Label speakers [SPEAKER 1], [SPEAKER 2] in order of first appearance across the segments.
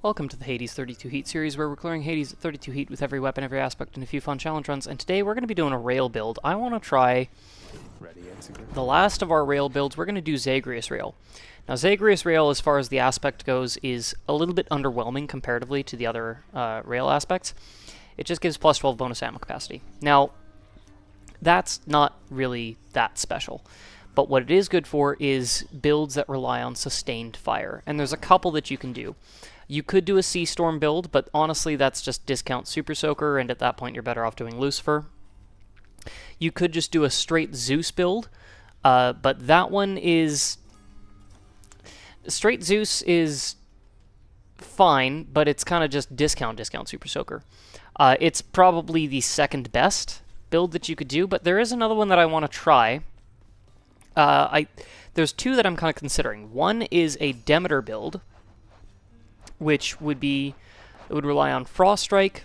[SPEAKER 1] Welcome to the Hades 32 Heat series, where we're clearing Hades at 32 Heat with every weapon, every aspect, and a few fun challenge runs. And today we're going to be doing a rail build. I want to try the last of our rail builds. We're going to do Zagreus Rail. Now, Zagreus Rail, as far as the aspect goes, is a little bit underwhelming comparatively to the other rail aspects. It just gives plus 12 bonus ammo capacity. Now, that's not really that special. But what it is good for is builds that rely on sustained fire. And there's a couple that you can do. You could do a Sea Storm build, but honestly that's just discount Super Soaker, and at that point you're better off doing Lucifer. You could just do a straight Zeus build, but that one is... Straight Zeus is fine, but it's kind of just discount Super Soaker. It's probably the second best build that you could do, but there is another one that I want to try. There's two that I'm kind of considering. One is a Demeter build, which would rely on Frost Strike,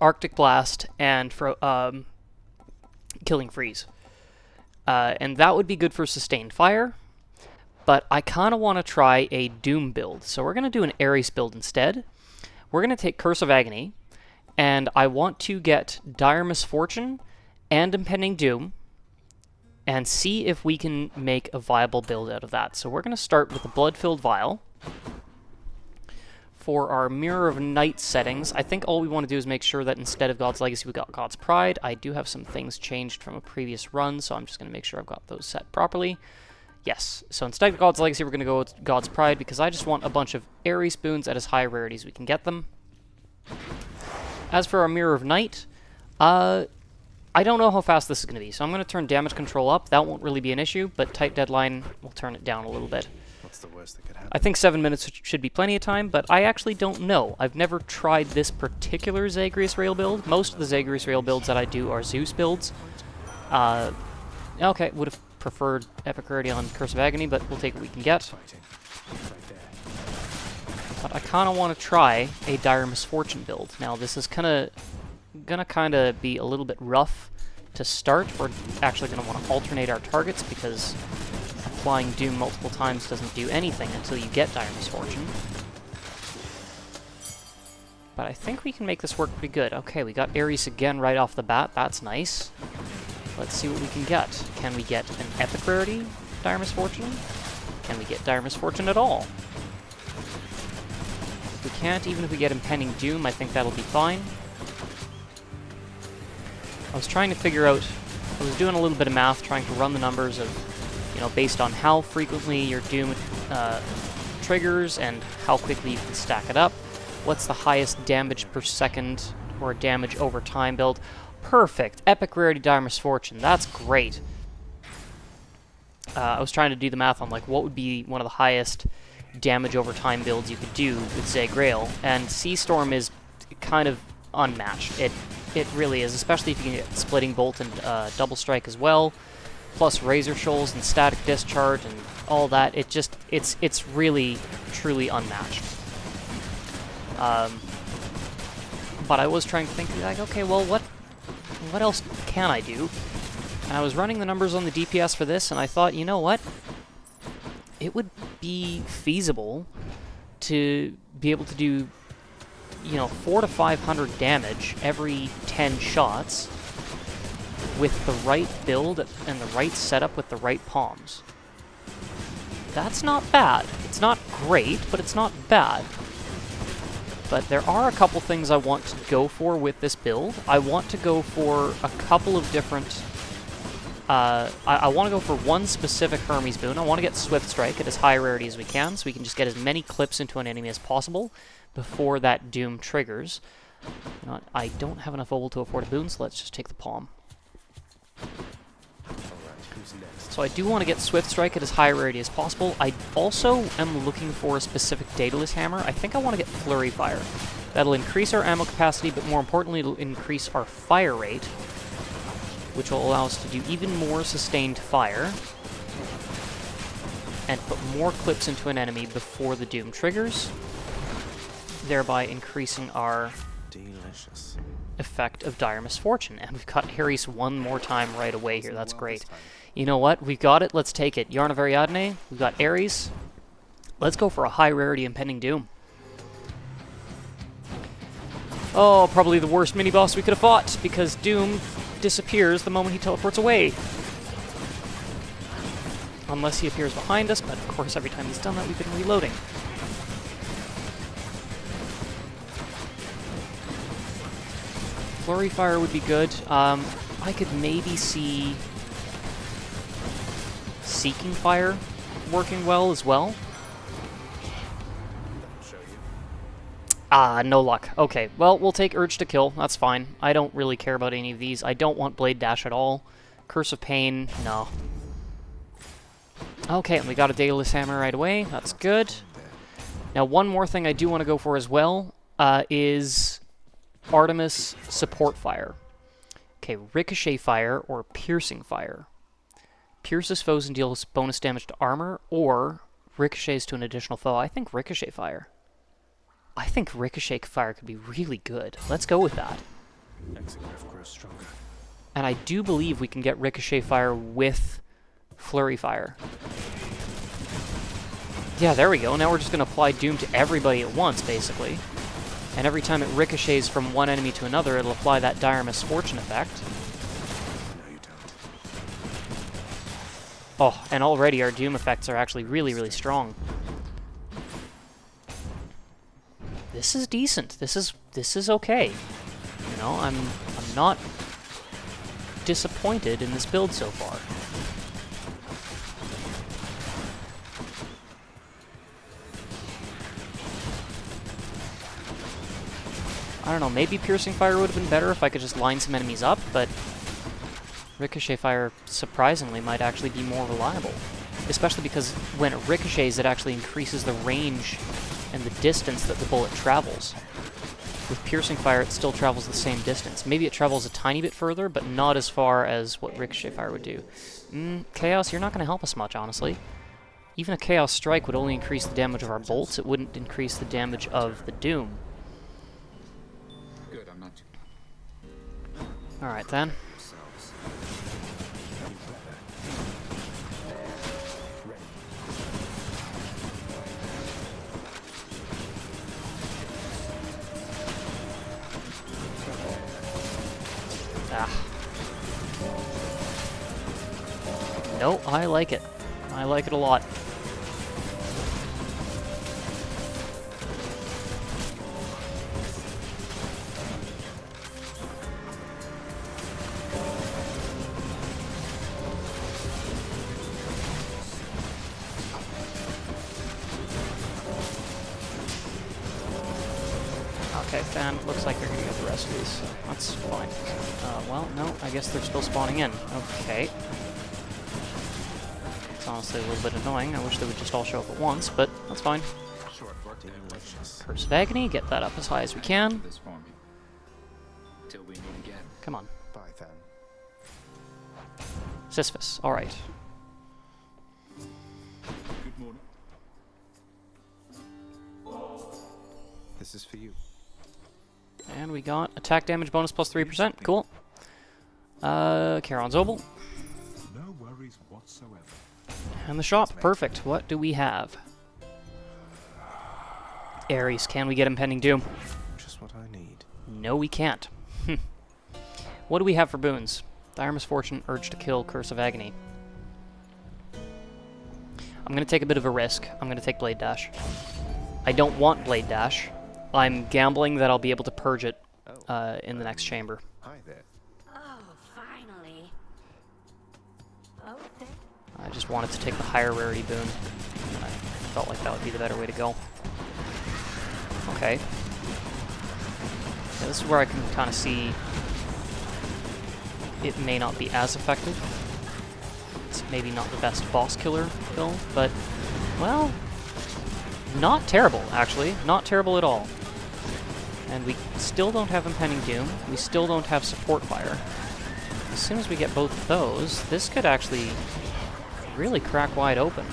[SPEAKER 1] Arctic Blast, and Killing Freeze. And that would be good for sustained fire, but I kind of want to try a Doom build. So we're going to do an Ares build instead. We're going to take Curse of Agony, and I want to get Dire Misfortune and Impending Doom, and see if we can make a viable build out of that. So we're going to start with the Blood-Filled Vial. For our Mirror of Night settings, I think all we want to do is make sure that instead of God's Legacy, we got God's Pride. I do have some things changed from a previous run, so I'm just going to make sure I've got those set properly. Yes, so instead of God's Legacy, we're going to go with God's Pride, because I just want a bunch of Ares boons at as high rarity as we can get them. As for our Mirror of Night, I don't know how fast this is going to be, so I'm going to turn damage control up. That won't really be an issue, but tight deadline will turn it down a little bit.
[SPEAKER 2] What's the worst that could happen?
[SPEAKER 1] I think 7 minutes should be plenty of time, but I actually don't know. I've never tried this particular Zagreus Rail build. Most of the Zagreus Rail builds that I do are Zeus builds. Okay, would have preferred Epic Rarity on Curse of Agony, but we'll take what we can get. But I kind of want to try a Dire Misfortune build. Now, this is gonna kind of be a little bit rough to start. We're actually going to want to alternate our targets, because applying Doom multiple times doesn't do anything until you get Dire Misfortune. But I think we can make this work pretty good. Okay, we got Ares again right off the bat. That's nice. Let's see what we can get. Can we get an Epic Rarity Dire Misfortune? Can we get Dire Misfortune at all? If we can't, even if we get Impending Doom, I think that'll be fine. I was trying to figure out, I was doing a little bit of math, trying to run the numbers of, based on how frequently your Doom triggers and how quickly you can stack it up. What's the highest damage per second or damage over time build? Perfect! Epic Rarity Dire Misfortune. That's great. I was trying to do the math on what would be one of the highest damage over time builds you could do with Zag Rail, and Sea Storm is kind of unmatched. It really is, especially if you can get Splitting Bolt and Double Strike as well, plus Razor Shoals and Static Discharge and all that. It's really, truly unmatched. But I was trying to think, okay, well, what else can I do? And I was running the numbers on the DPS for this, and I thought, you know what? It would be feasible to be able to do 400 to 500 damage every 10 shots with the right build and the right setup with the right palms. That's not bad. It's not great, but it's not bad. But there are a couple things I want to go for with this build. I want to go for a couple of different... I want to go for one specific Hermes boon. I want to get Swift Strike at as high rarity as we can, so we can just get as many clips into an enemy as possible before that Doom triggers. I don't have enough Opal to afford a boon, so let's just take the Palm. So I do want to get Swift Strike at as high rarity as possible. I also am looking for a specific Daedalus Hammer. I think I want to get Flurry Fire. That'll increase our ammo capacity, but more importantly, it'll increase our fire rate, which will allow us to do even more sustained fire and put more clips into an enemy before the Doom triggers, thereby increasing our effect of Dire Misfortune. And we've got Ares one more time right away here. That's great. You know what? We've got it. Let's take it. Yarn of Ariadne. We've got Ares. Let's go for a high rarity Impending Doom. Oh, probably the worst mini-boss we could have fought, because Doom disappears the moment he teleports away. Unless he appears behind us, but of course every time he's done that we've been reloading. Flurry Fire would be good. I could maybe see Seeking Fire working well as well. Ah, no luck. Okay, well, we'll take Urge to Kill. That's fine. I don't really care about any of these. I don't want Blade Dash at all. Curse of Pain, no. Okay, and we got a Daedalus Hammer right away. That's good. Now, one more thing I do want to go for as well is Artemis Support Fire. Okay, Ricochet Fire or Piercing Fire. Pierces foes and deals bonus damage to armor, or ricochets to an additional foe. I think Ricochet Fire. I think Ricochet Fire could be really good. Let's go with that.
[SPEAKER 2] Exagryph grows stronger.
[SPEAKER 1] And I do believe we can get Ricochet Fire with Flurry Fire. Yeah, there we go. Now we're just going to apply Doom to everybody at once, basically. And every time it ricochets from one enemy to another, it'll apply that Dire Misfortune effect.
[SPEAKER 2] No, you don't.
[SPEAKER 1] Oh, and already our Doom effects are actually really, really strong. This is decent. This is okay. You know, I'm not disappointed in this build so far. I don't know, maybe Piercing Fire would have been better if I could just line some enemies up, but Ricochet Fire, surprisingly, might actually be more reliable. Especially because when it ricochets, it actually increases the range and the distance that the bullet travels. With Piercing Fire, it still travels the same distance. Maybe it travels a tiny bit further, but not as far as what Ricochet Fire would do. Chaos, you're not going to help us much, honestly. Even a Chaos Strike would only increase the damage of our bolts, it wouldn't increase the damage of the Doom.
[SPEAKER 2] Good, I'm not.
[SPEAKER 1] Alright then. Ah. No, I like it. I like it a lot. Okay, Fan, looks like you're gonna get the rest of these, so that's fine. Well, no, I guess they're still spawning in. Okay. It's honestly a little bit annoying. I wish they would just all show up at once, but that's fine. Curse of Agony, get that up as high as we can. Come on.
[SPEAKER 2] Bye, Fan.
[SPEAKER 1] Sisyphus, alright.
[SPEAKER 2] Good morning. This is for you.
[SPEAKER 1] And we got attack damage bonus plus 3%. Cool. Charon's Obel.
[SPEAKER 2] No worries whatsoever.
[SPEAKER 1] And the shop. Perfect. What do we have? Ares. Can we get Impending Doom?
[SPEAKER 2] Just what I need.
[SPEAKER 1] No, we can't. What do we have for boons? Dire Misfortune, Urge to Kill, Curse of Agony. I'm going to take a bit of a risk. I'm going to take Blade Dash. I don't want Blade Dash. I'm gambling that I'll be able to purge it in the next chamber.
[SPEAKER 2] Hi there.
[SPEAKER 3] Oh, finally. Oh,
[SPEAKER 1] I just wanted to take the higher rarity boon. I felt like that would be the better way to go. Okay. Yeah, this is where I can kind of see it may not be as effective. It's maybe not the best boss killer build, but, well, not terrible, actually. Not terrible at all. And we still don't have Impending Doom. We still don't have Support Fire. As soon as we get both of those, this could actually really crack wide open.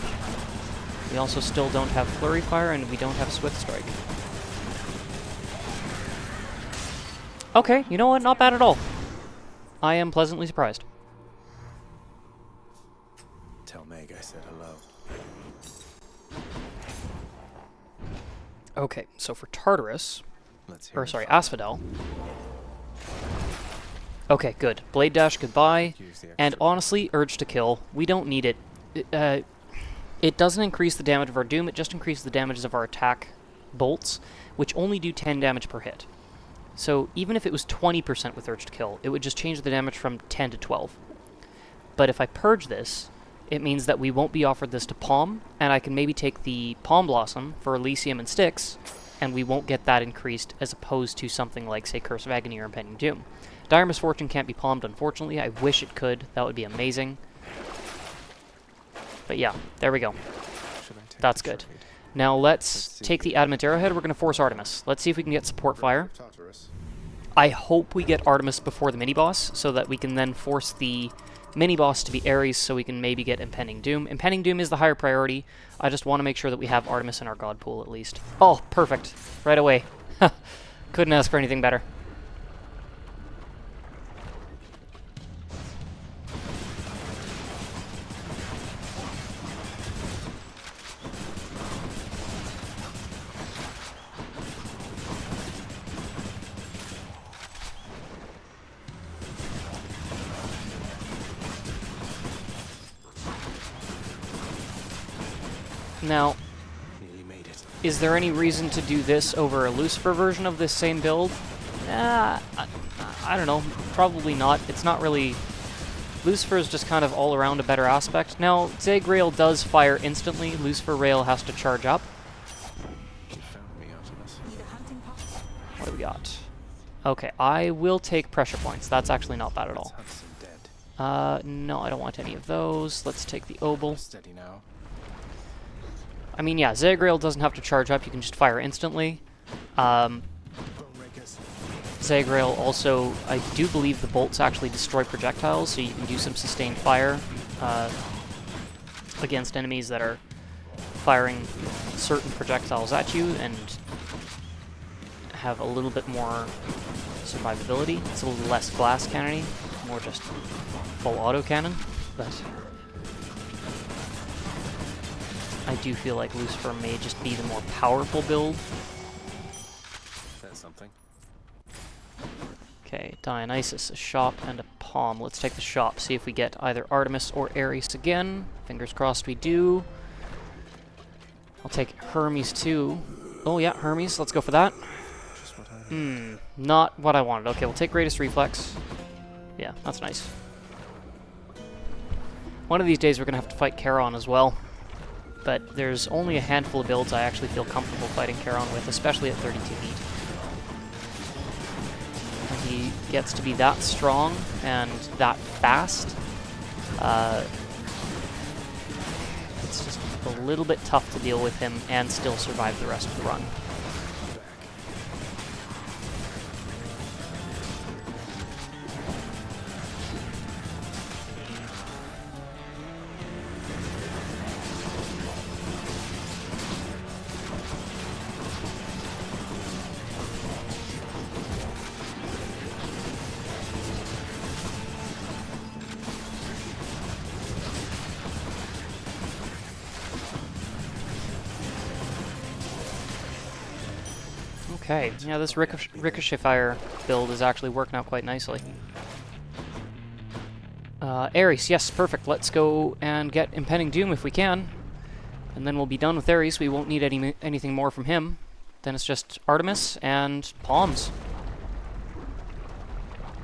[SPEAKER 1] We also still don't have Flurry Fire, and we don't have Swift Strike. Okay, you know what? Not bad at all. I am pleasantly surprised.
[SPEAKER 2] Tell Meg I said hello.
[SPEAKER 1] Okay, so for Tartarus,
[SPEAKER 2] Let's hear
[SPEAKER 1] Or
[SPEAKER 2] it
[SPEAKER 1] sorry,
[SPEAKER 2] from
[SPEAKER 1] Asphodel. Okay, good. Blade Dash, goodbye.
[SPEAKER 2] you. Use the
[SPEAKER 1] And
[SPEAKER 2] extra-
[SPEAKER 1] honestly, Urge to Kill. We don't need it. It doesn't increase the damage of our Doom, it just increases the damages of our attack bolts, which only do 10 damage per hit. So even if it was 20% with Urge to Kill, it would just change the damage from 10 to 12. But if I purge this, it means that we won't be offered this to Palm, and I can maybe take the Palm Blossom for Elysium and Styx, and we won't get that increased as opposed to something like, say, Curse of Agony or Impending Doom. Dire Misfortune can't be palmed, unfortunately. I wish it could. That would be amazing. But yeah, there we go.
[SPEAKER 2] Should I take
[SPEAKER 1] That's
[SPEAKER 2] the
[SPEAKER 1] good.
[SPEAKER 2] trade?
[SPEAKER 1] Now let's
[SPEAKER 2] see.
[SPEAKER 1] take the Adamant Arrowhead. We're going to force Artemis. Let's see if we can get support fire. I hope we get Artemis before the mini-boss, so that we can then force the mini-boss to be Ares, so we can maybe get Impending Doom. Impending Doom is the higher priority. I just want to make sure that we have Artemis in our god pool, at least. Oh, perfect. Right away. Couldn't ask for anything better. Now,
[SPEAKER 2] Nearly made it.
[SPEAKER 1] is there any reason to do this over a Lucifer version of this same build? I don't know. Probably not. It's not really... Lucifer is just kind of all around a better aspect. Now, Zagreus Rail does fire instantly. Lucifer Rail has to charge up.
[SPEAKER 2] You found me, Artemis.
[SPEAKER 1] What do we got? Okay, I will take pressure points. That's actually not bad at all.
[SPEAKER 2] Hudson dead.
[SPEAKER 1] No, I don't want any of those. Let's take the Obel.
[SPEAKER 2] Steady now.
[SPEAKER 1] I mean, yeah, Zagreus Rail doesn't have to charge up. You can just fire instantly.
[SPEAKER 2] Bone rakers.
[SPEAKER 1] Zagreus Rail also, I do believe the bolts actually destroy projectiles, so you can do some sustained fire against enemies that are firing certain projectiles at you and have a little bit more survivability. It's a little less glass cannony, more just full auto cannon, but I do feel like Lucifer may just be the more powerful build.
[SPEAKER 2] That's something.
[SPEAKER 1] Okay, Dionysus, a shop, and a palm. Let's take the shop, see if we get either Artemis or Ares again. Fingers crossed we do. I'll take Hermes too. Oh yeah, Hermes, let's go for that.
[SPEAKER 2] Just what I need.
[SPEAKER 1] Not what I wanted. Okay, we'll take Greatest Reflex. Yeah, that's nice. One of these days we're going to have to fight Charon as well. But there's only a handful of builds I actually feel comfortable fighting Charon with, especially at 32 heat. When he gets to be that strong and that fast, it's just a little bit tough to deal with him and still survive the rest of the run. Okay, yeah, this Ricochet Fire build is actually working out quite nicely. Ares, yes, perfect. Let's go and get Impending Doom if we can. And then we'll be done with Ares. We won't need anything more from him. Then it's just Artemis and Palms.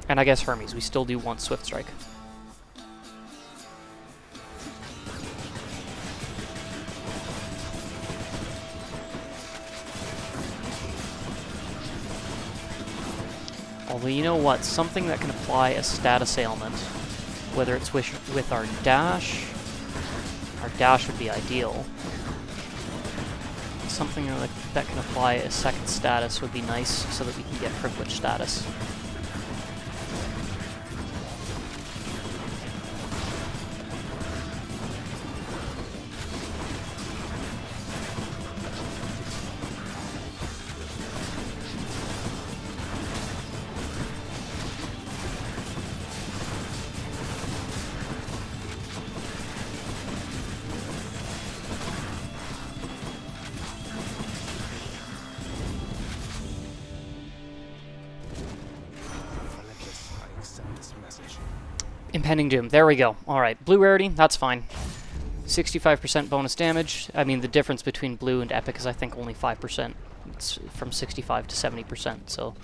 [SPEAKER 1] And I guess Hermes. We still do want Swift Strike. Although, you know what? Something that can apply a status ailment, whether it's with our dash would be ideal. Something that can apply a second status would be nice, so that we can get privilege status. Impending Doom. There we go. Alright, blue rarity, that's fine. 65% bonus damage. I mean, the difference between blue and epic is I think only 5%. It's from 65 to 70%, so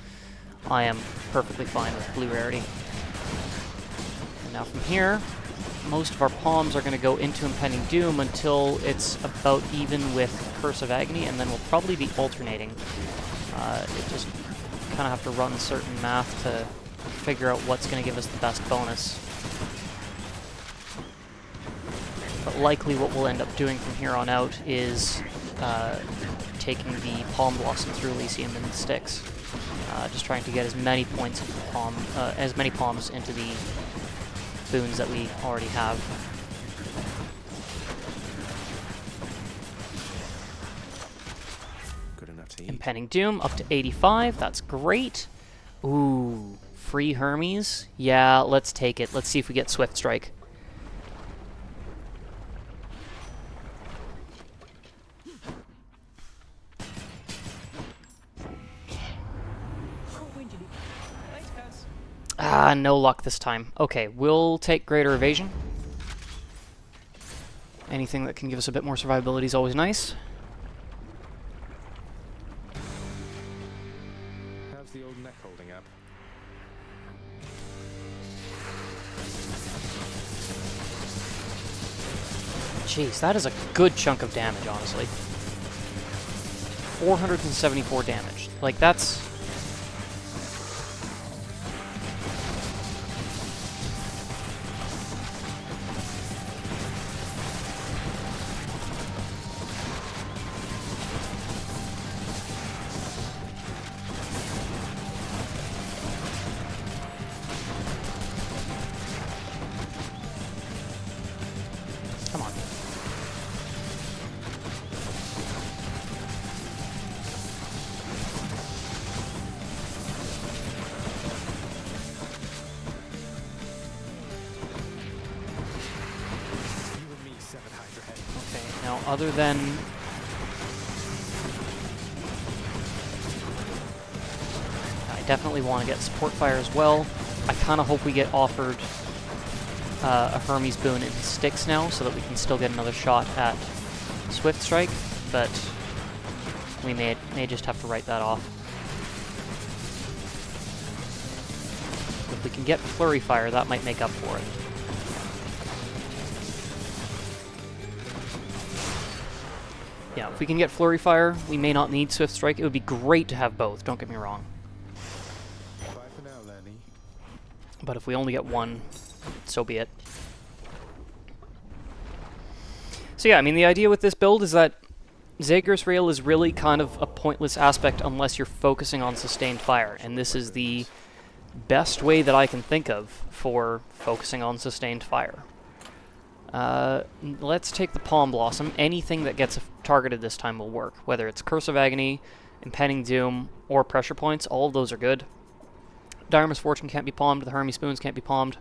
[SPEAKER 1] I am perfectly fine with blue rarity. And now from here, most of our palms are going to go into Impending Doom until it's about even with Curse of Agony, and then we'll probably be alternating. It just kind of have to run certain math to figure out what's going to give us the best bonus. But likely what we'll end up doing from here on out is taking the Palm Blossom through Elysium and Styx. Just trying to get as many points into the palm, as many palms into the boons that we already have.
[SPEAKER 2] Good enough to eat.
[SPEAKER 1] Impending Doom up to 85. That's great. Ooh, free Hermes. Yeah, let's take it. Let's see if we get Swift Strike. Ah, no luck this time. Okay, we'll take Greater Evasion. Anything that can give us a bit more survivability is always nice.
[SPEAKER 2] How's the old neck holding up?
[SPEAKER 1] Jeez, that is a good chunk of damage, honestly. 474 damage. Like, that's... Come on.
[SPEAKER 2] You and me, Seven Hydra Head.
[SPEAKER 1] Okay, now other than... I definitely want to get Support Fire as well. I kind of hope we get offered a Hermes boon in Styx now, so that we can still get another shot at Swift Strike, but we may just have to write that off. If we can get Flurry Fire, that might make up for it. Yeah, if we can get Flurry Fire, we may not need Swift Strike. It would be great to have both, don't get me wrong.
[SPEAKER 2] Bye for now, Lenny.
[SPEAKER 1] But if we only get one, so be it. So yeah, I mean, the idea with this build is that Zagreus Rail is really kind of a pointless aspect unless you're focusing on sustained fire, and this is the best way that I can think of for focusing on sustained fire. Let's take the Palm Blossom. Anything that gets targeted this time will work, whether it's Curse of Agony, Impending Doom, or Pressure Points. All of those are good. Dire Misfortune can't be palmed, the Hermes Spoons can't be palmed.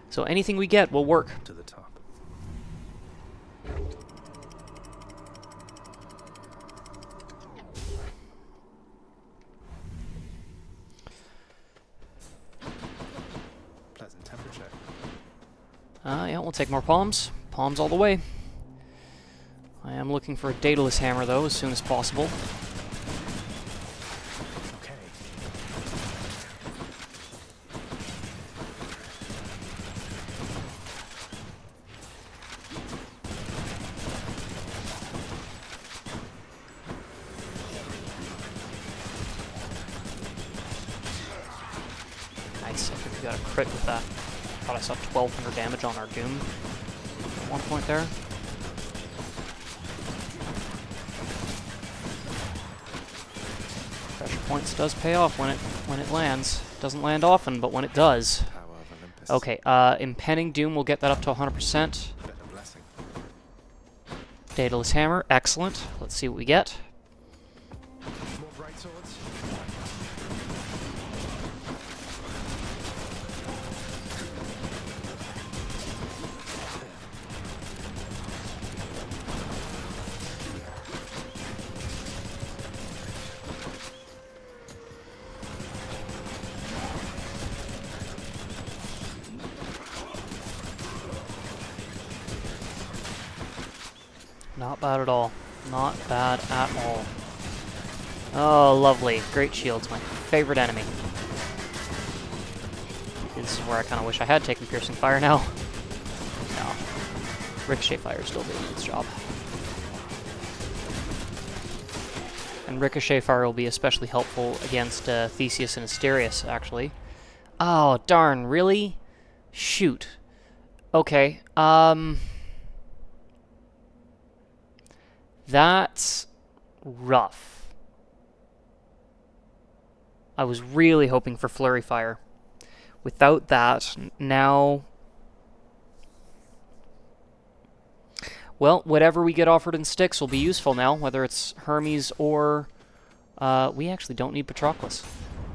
[SPEAKER 1] So anything we get will work.
[SPEAKER 2] To the top. Pleasant temperature.
[SPEAKER 1] Yeah, we'll take more palms. Palms all the way. I am looking for a Daedalus Hammer, though, as soon as possible.
[SPEAKER 2] Okay.
[SPEAKER 1] Nice, I think we got a crit with that. Thought I saw 1200 damage on our Doom at one point there. Pressure Points does pay off when it lands. It doesn't land often, but when it does.
[SPEAKER 2] Power of Olympus.
[SPEAKER 1] Okay, Impending Doom will get that up to 100%.
[SPEAKER 2] Better blessing.
[SPEAKER 1] Daedalus Hammer, excellent. Let's see what we get.
[SPEAKER 2] More bright swords.
[SPEAKER 1] Not bad at all. Not bad at all. Oh, lovely. Great shields, my favorite enemy. This is where I kind of wish I had taken Piercing Fire now. No. Ricochet Fire is still doing its job. And Ricochet Fire will be especially helpful against Theseus and Asterius, actually. Oh, darn, really? Shoot. Okay, that's rough. I was really hoping for Flurry Fire. Without that, now... Well, whatever we get offered in Styx will be useful now, whether it's Hermes or... we actually don't need Patroclus.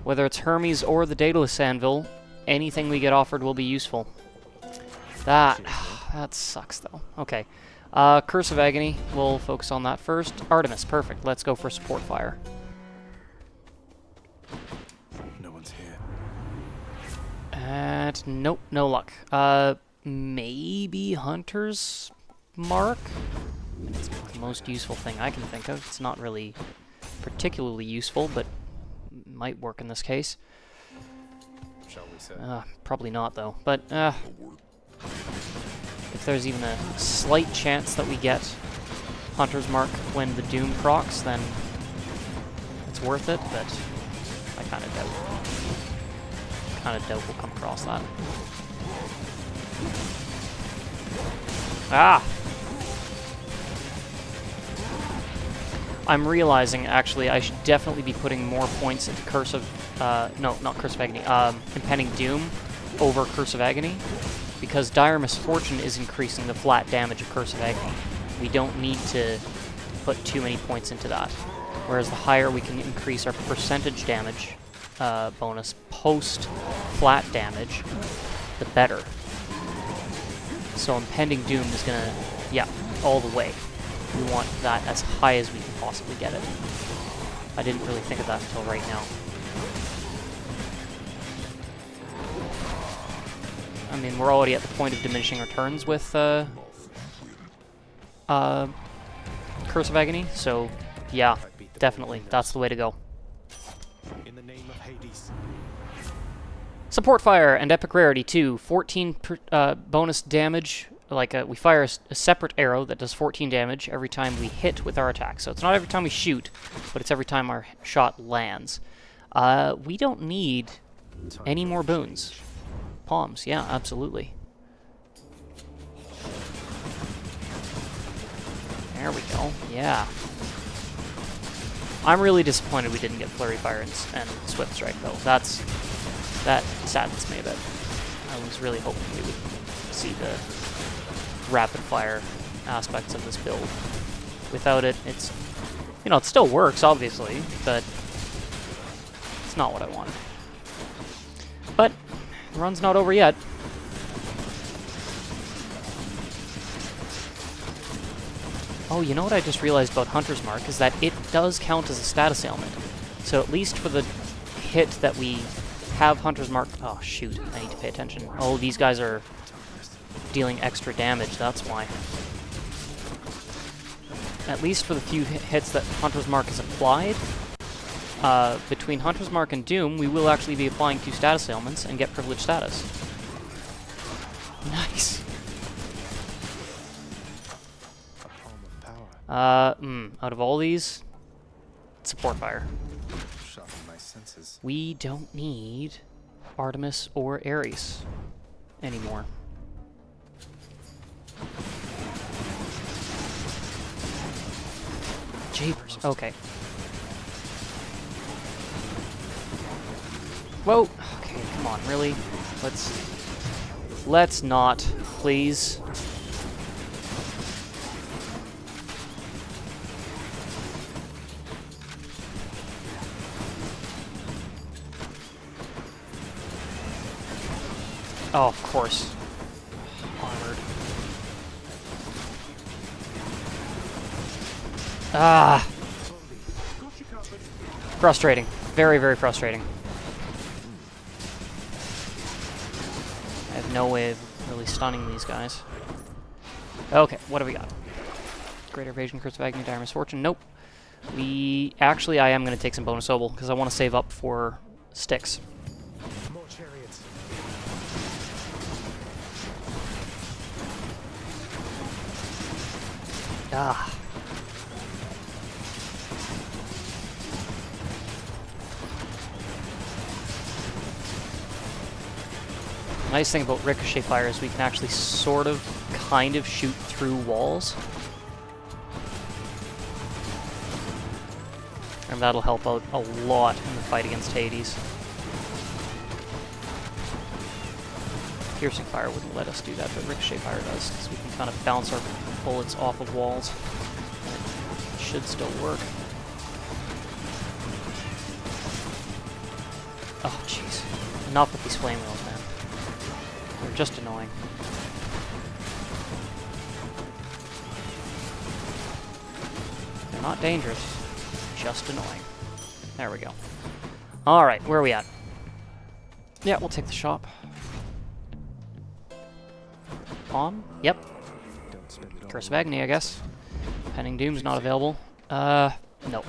[SPEAKER 1] Whether it's Hermes or the Daedalus Anvil, anything we get offered will be useful. That sucks, though. Okay. Curse of Agony, we'll focus on that first. Artemis, perfect. Let's go for Support Fire.
[SPEAKER 2] No one's here.
[SPEAKER 1] And nope, no luck. Maybe Hunter's Mark? I mean, it's the most useful thing I can think of. It's not really particularly useful, but might work in this case.
[SPEAKER 2] Shall we say?
[SPEAKER 1] Probably not, though. But, if there's even a slight chance that we get Hunter's Mark when the Doom procs, then it's worth it, but I kind of doubt we'll come across that. Ah! I'm realizing, actually, I should definitely be putting more points into Curse of... no, not Curse of Agony. Impending Doom over Curse of Agony, because Dire Misfortune is increasing the flat damage of Curse of Agony. We don't need to put too many points into that. Whereas the higher we can increase our percentage damage bonus post-flat damage, the better. So Impending Doom is gonna... yeah, all the way. We want that as high as we can possibly get it. I didn't really think of that until right now. I mean, we're already at the point of diminishing returns with Curse of Agony, so yeah, definitely, that's the way to go.
[SPEAKER 2] In the name of Hades.
[SPEAKER 1] Support Fire and Epic Rarity 2, 14 bonus damage. Like, we fire a separate arrow that does 14 damage every time we hit with our attack. So it's not every time we shoot, but it's every time our shot lands. We don't need any more boons. Palms, yeah, absolutely. There we go, yeah. I'm really disappointed we didn't get Flurry Fire and Swift Strike, though. That saddens me a bit. I was really hoping we would see the rapid fire aspects of this build. Without it, it's... you know, it still works, obviously, but it's not what I wanted. But the run's not over yet. Oh, you know what I just realized about Hunter's Mark is that it does count as a status ailment. So at least for the hit that we have Hunter's Mark... oh, shoot. I need to pay attention. Oh, these guys are dealing extra damage, that's why. At least for the few hits that Hunter's Mark is applied, between Hunter's Mark and Doom, we will actually be applying 2 status ailments and get privileged status. Nice.
[SPEAKER 2] A palm of power.
[SPEAKER 1] Out of all these, Support Fire.
[SPEAKER 2] Sharpen my senses.
[SPEAKER 1] We don't need Artemis or Ares anymore. Jeepers. Okay. Whoa. Okay, come on, really? Let's not, please. Oh, of course. Armored. Ah! Frustrating. Very, very frustrating. I have no way of really stunning these guys. Okay, what do we got? Greater Evasion, Curse of Agony, Dire Misfortune. Nope. Actually, I am going to take some bonus obel, because I want to save up for sticks.
[SPEAKER 2] More chariots.
[SPEAKER 1] Ah. The nice thing about ricochet fire is we can actually sort of, kind of shoot through walls. And that'll help out a lot in the fight against Hades. Piercing fire wouldn't let us do that, but ricochet fire does, because we can kind of bounce our bullets off of walls. It should still work. Oh, jeez. Enough with these flame wheels, man. They're just annoying. They're not dangerous. Just annoying. There we go. Alright, where are we at? Yeah, we'll take the shop. Palm? Yep. Curse of Agony, I guess. Pending Doom's not available. No,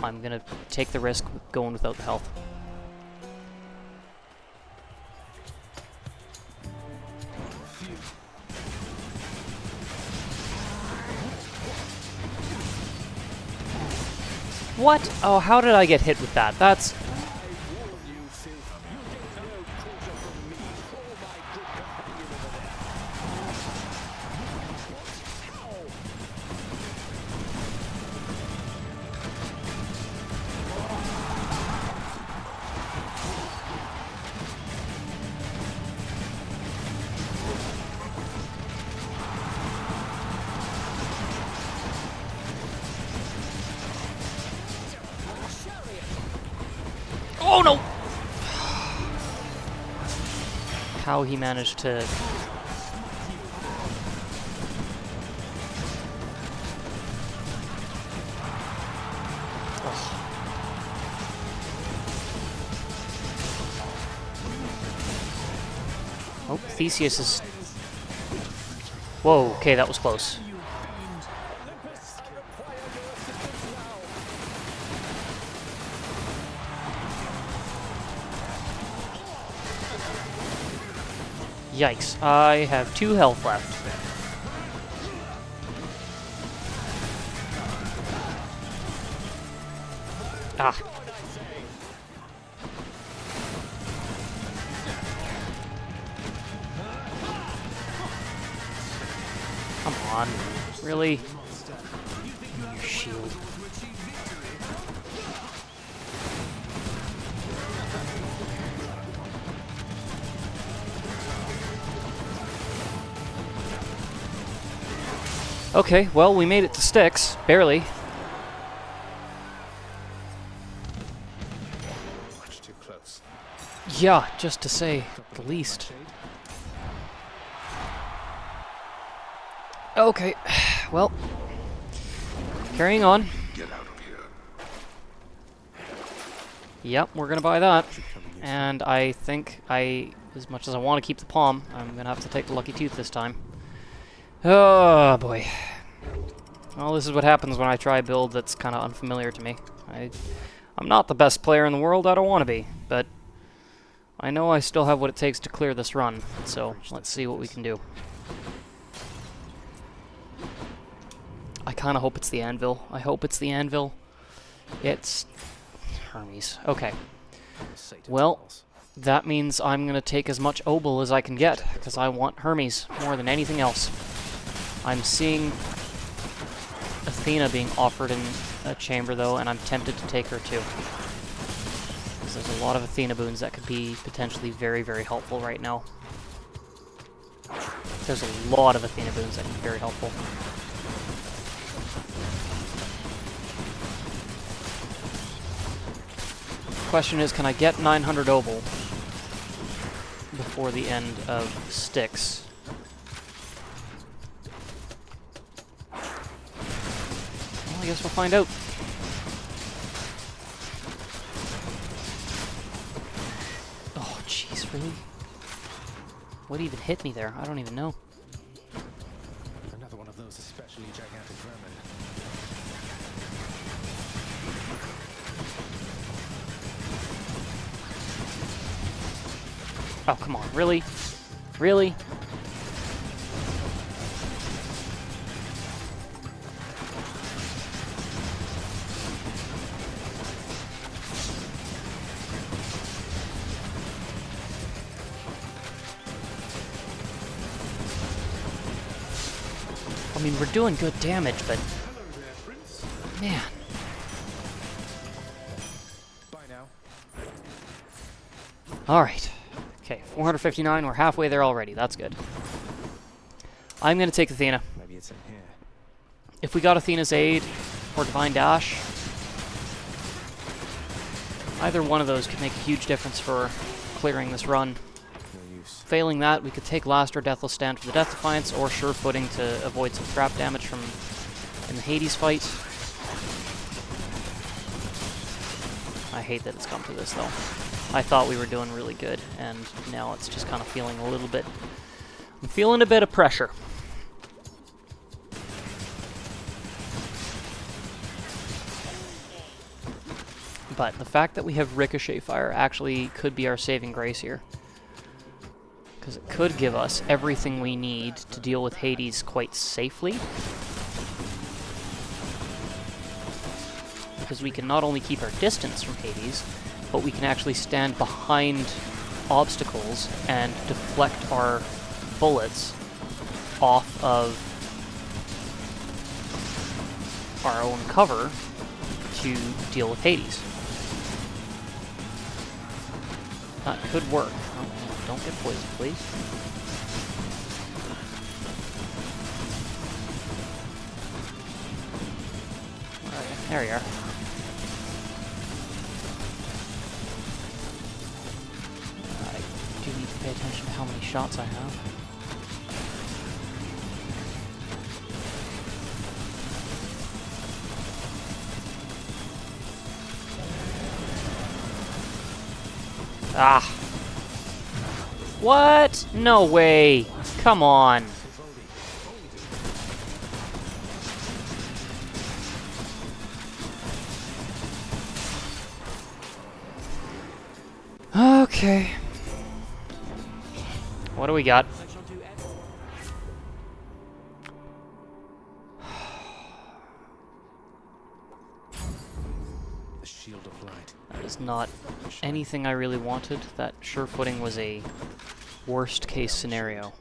[SPEAKER 1] I'm gonna take the risk going without the health. What? Oh, how did I get hit with that? That's... Oh no! How he managed to... Ugh. Oh, Theseus is... Whoa, okay, that was close. Yikes, I have 2 health left. Ah. Come on. Really? Your shield. Okay, well, we made it to Styx. Barely.
[SPEAKER 2] Much too close.
[SPEAKER 1] Yeah, just to say the least. Okay, well, carrying on.
[SPEAKER 2] Get out of here.
[SPEAKER 1] Yep, we're gonna buy that. And I think as much as I want to keep the palm, I'm gonna have to take the lucky tooth this time. Oh boy. Well, this is what happens when I try a build that's kind of unfamiliar to me. I'm not the best player in the world, I don't want to be, but I know I still have what it takes to clear this run, so let's see what we can do. I kind of hope it's the anvil. I hope it's the anvil. It's Hermes. Okay. Well, that means I'm going to take as much obel as I can get, because I want Hermes more than anything else. I'm seeing Athena being offered in a chamber, though, and I'm tempted to take her, too. Because there's a lot of Athena boons that could be potentially very, very helpful right now. There's a lot of Athena boons that can be very helpful. Question is, can I get 900 obel before the end of Styx? Well, I guess we'll find out. Oh, jeez, really? What even hit me there? I don't even know.
[SPEAKER 2] Another one of those especially gigantic vermin.
[SPEAKER 1] Oh, come on. Really? Really? I mean, we're doing good damage, but... Man.
[SPEAKER 2] Bye now.
[SPEAKER 1] Alright. Okay, 459. We're halfway there already. That's good. I'm going to take Athena.
[SPEAKER 2] Maybe it's in here.
[SPEAKER 1] If we got Athena's Aid or Divine Dash, either one of those could make a huge difference for clearing this run.
[SPEAKER 2] No use.
[SPEAKER 1] Failing that, we could take Last or Deathless Stand for the Death Defiance, or Sure Footing to avoid some scrap damage from in the Hades fight. I hate that it's come to this, though. I thought we were doing really good, and now it's just kind of feeling a little bit... I'm feeling a bit of pressure. But the fact that we have Ricochet Fire actually could be our saving grace here. Because it could give us everything we need to deal with Hades quite safely. Because we can not only keep our distance from Hades, but we can actually stand behind obstacles and deflect our bullets off of our own cover to deal with Hades. That could work. Oh, don't get poisoned, please. Alright, there you are. I do need to pay attention to how many shots I have. Ah. What? No way. Come on. Okay. What do we got?
[SPEAKER 2] The shield of light.
[SPEAKER 1] That is not anything I really wanted. That Sure Footing was a worst case scenario.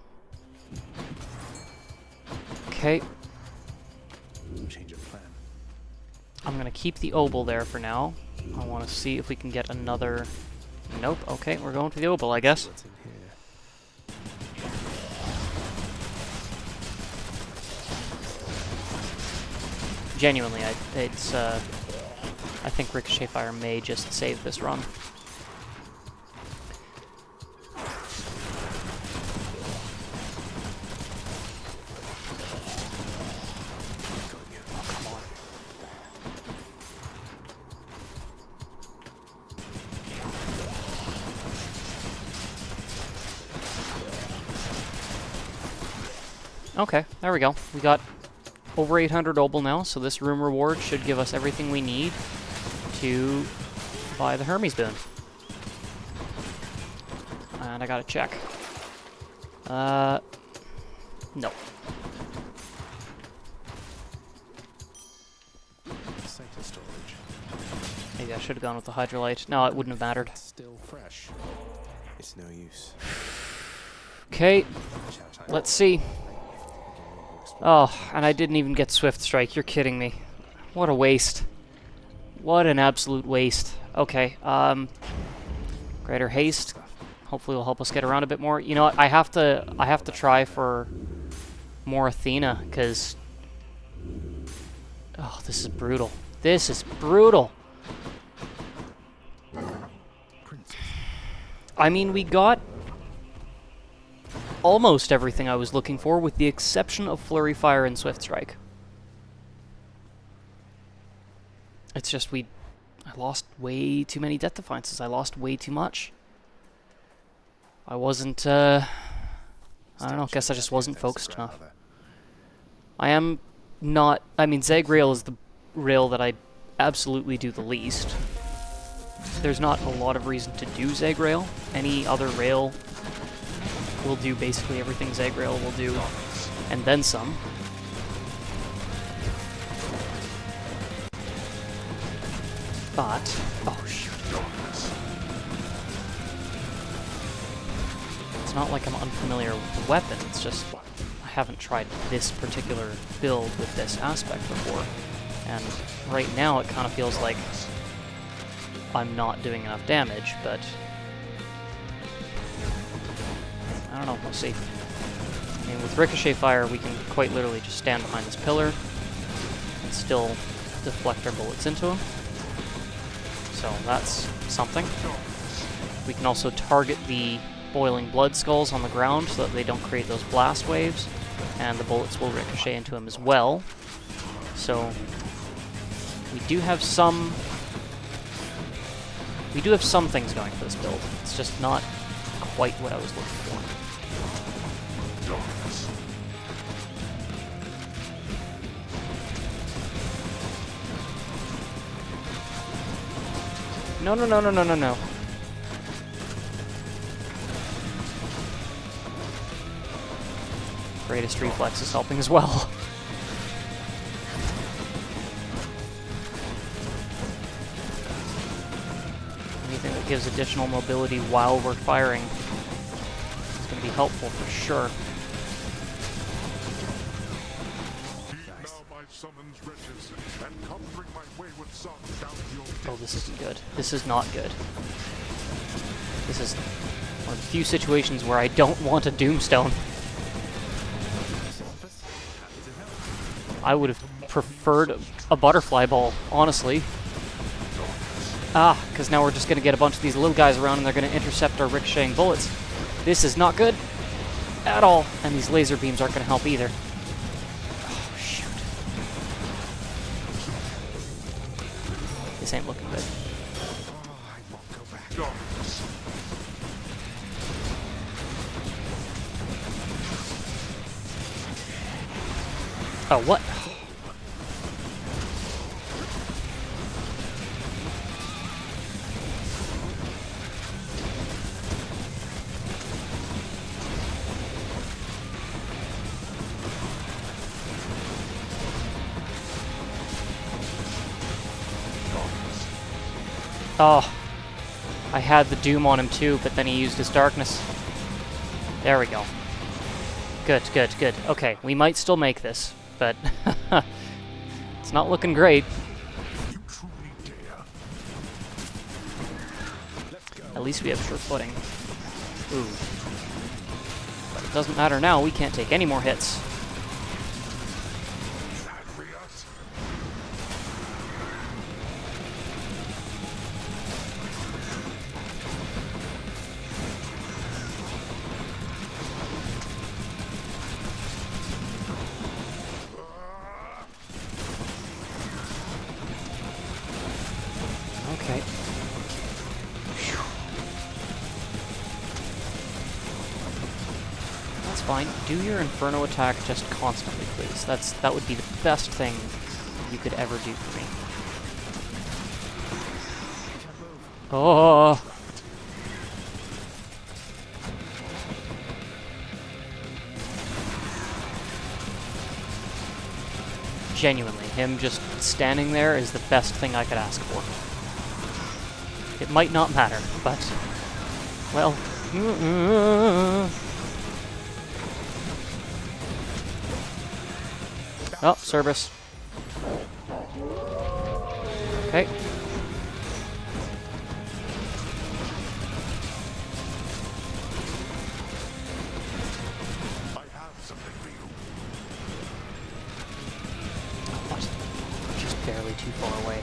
[SPEAKER 1] Okay.
[SPEAKER 2] Change of plan.
[SPEAKER 1] I'm gonna keep the Obel there for now. I want to see if we can get another... Nope. Okay, we're going for the Obel, I guess.
[SPEAKER 2] What's in here?
[SPEAKER 1] Genuinely, I think Ricochet Fire may just save this run. Oh, come on. Okay, there we go. We got over 800 Obel now, so this room reward should give us everything we need to buy the Hermes boon. And I gotta check. No.
[SPEAKER 2] Sanctum storage.
[SPEAKER 1] Maybe I should have gone with the Hydrolite. No, it wouldn't have mattered.
[SPEAKER 2] Still fresh. It's no use.
[SPEAKER 1] Okay, let's see. Oh, and I didn't even get Swift Strike. You're kidding me. What a waste. What an absolute waste. Okay, Greater Haste. Hopefully will help us get around a bit more. You know what, I have to try for more Athena, because... Oh, this is brutal. This is brutal. I mean, we got almost everything I was looking for, with the exception of Flurry Fire and Swift Strike. It's just I lost way too many Death Defiances. I lost way too much. I wasn't, I don't know, guess I just wasn't focused enough. I am not, I mean, Zag Rail is the rail that I absolutely do the least. there's not a lot of reason to do Zag Rail. Any other rail will do basically everything Zag Rail will do, and then some. But, oh shoot. It's not like I'm unfamiliar with the weapon, it's just I haven't tried this particular build with this aspect before. And right now it kind of feels like I'm not doing enough damage, but I don't know, we'll see. I mean, with ricochet fire, we can quite literally just stand behind this pillar and still deflect our bullets into him. So that's something. We can also target the boiling blood skulls on the ground so that they don't create those blast waves, and the bullets will ricochet into him as well. So we do have some things going for this build. It's just not quite what I was looking for. No, no, no, no, no, no, no. Greatest reflex is helping as well. Anything that gives additional mobility while we're firing is going to be helpful for sure. Oh, this isn't good. This is not good. This is one of the few situations where I don't want a Doomstone. I would have preferred a butterfly ball, honestly. Ah, because now we're just going to get a bunch of these little guys around and they're going to intercept our ricocheting bullets. This is not good at all, and these laser beams aren't going to help either. Oh, shoot. This ain't looking good. Oh, what? Oh, I had the Doom on him too, but then he used his darkness. There we go. Good, good, good. Okay, we might still make this, but it's not looking great. At least we have sure footing. Ooh. But it doesn't matter now, we can't take any more hits. Okay. That's fine. Do your Inferno attack just constantly, please. That would be the best thing you could ever do for me. Oh! Genuinely, him just standing there is the best thing I could ask for. It might not matter, but, well, oh, Cerberus. Okay. What? Just barely too far away.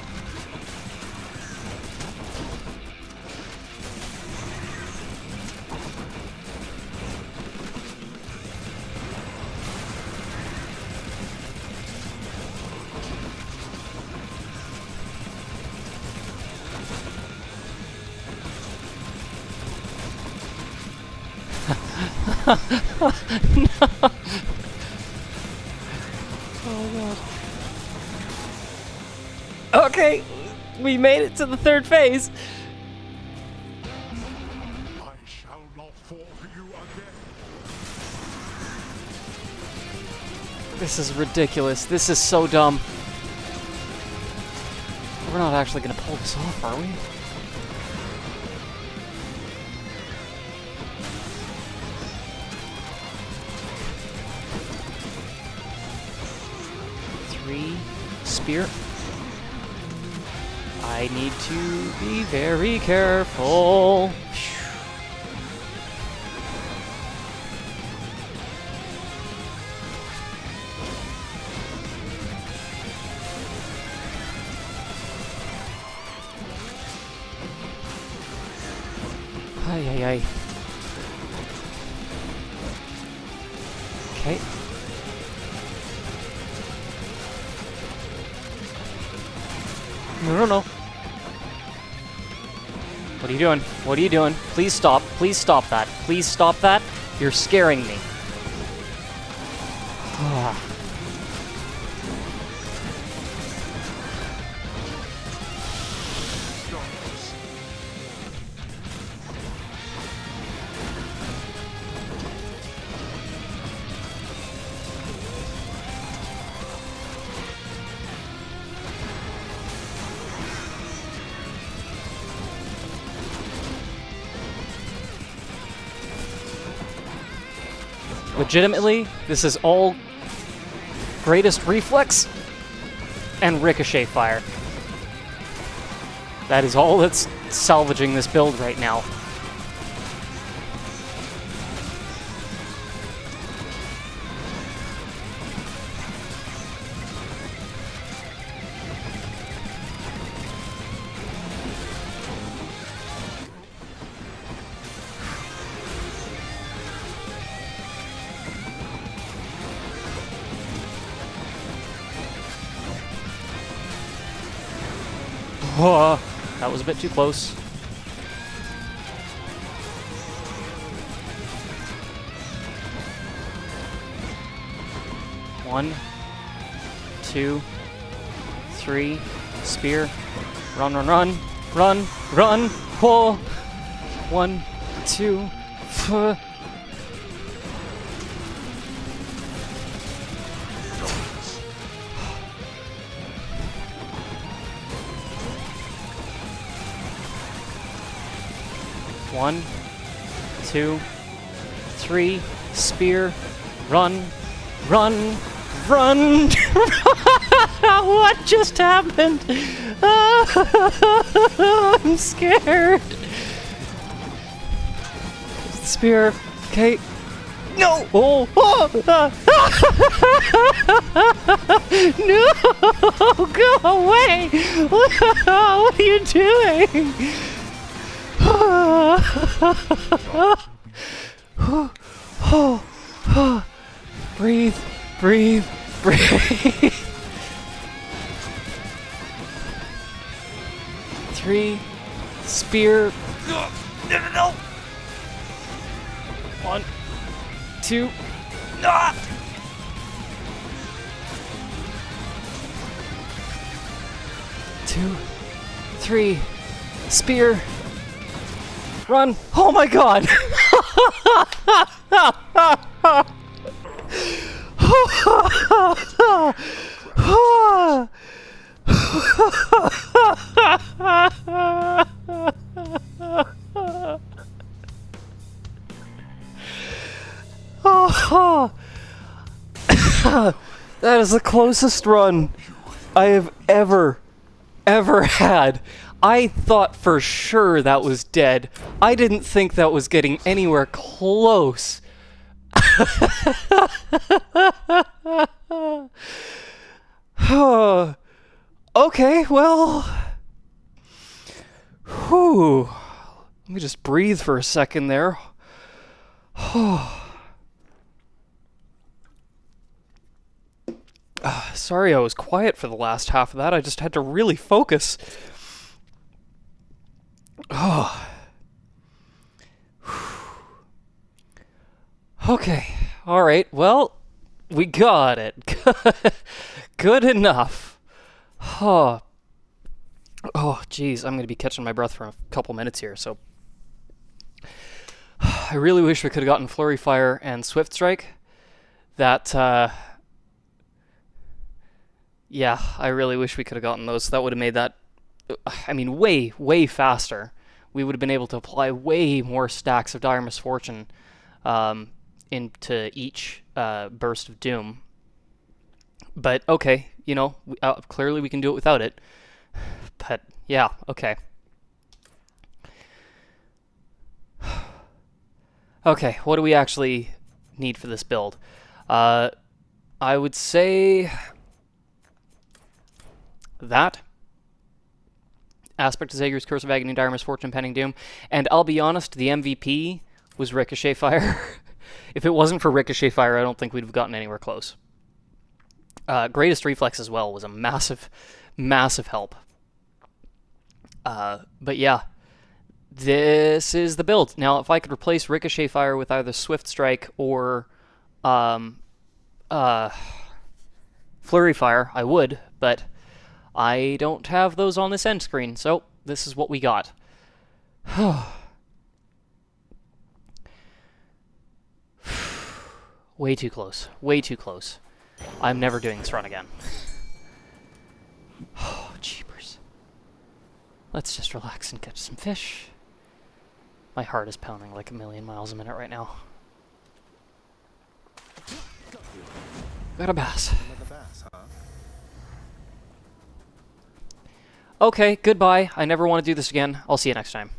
[SPEAKER 1] No. Oh god. Okay, we made it to the third phase. This is ridiculous. This is so dumb. We're not actually going to pull this off, are we? Spear. I need to be very careful. Ay, ay, ay. Okay. No, no, no. What are you doing? What are you doing? Please stop. Please stop that. Please stop that. You're scaring me. Legitimately, this is all greatest reflex and ricochet fire. That is all that's salvaging this build right now. Oh, that was a bit too close. One, two, three, spear, run, run, run, run, run, whoa, 1, 2, One, two, three, spear, run, run, run! What just happened? I'm scared. Spear, okay. No! Oh! No! Go away! What are you doing? Breathe, breathe, breathe. 3, spear. No, no, no. 1, 2. Ah! 2, 3, spear. Run! Oh my god! That is the closest run I have ever had. I thought for sure that was dead. I didn't think that was getting anywhere close. Okay, well. Whew. Let me just breathe for a second there. Sorry I was quiet for the last half of that. I just had to really focus. Oh. Okay. All right. Well, we got it. Good enough. Oh. Oh, geez. I'm going to be catching my breath for a couple minutes here, so I really wish we could have gotten Flurry Fire and Swift Strike. That Yeah, I really wish we could have gotten those. That would have made that, I mean, way, way faster. We would have been able to apply way more stacks of Dire Misfortune into each burst of Doom. But okay, you know, clearly we can do it without it. But yeah, okay. Okay, what do we actually need for this build? I would say that. Aspect of Zagreus, Curse of Agony, Dire Misfortune, Pending Doom. And I'll be honest, the MVP was Ricochet Fire. If it wasn't for Ricochet Fire, I don't think we'd have gotten anywhere close. Greatest Reflex as well was a massive, massive help. But yeah, this is the build. Now, if I could replace Ricochet Fire with either Swift Strike or Flurry Fire, I would, but I don't have those on this end screen, so this is what we got. Way too close. Way too close. I'm never doing this run again. Oh, jeepers. Let's just relax and catch some fish. My heart is pounding like a million miles a minute right now. Got a bass.
[SPEAKER 2] Another bass, huh?
[SPEAKER 1] Okay, goodbye. I never want to do this again. I'll see you next time.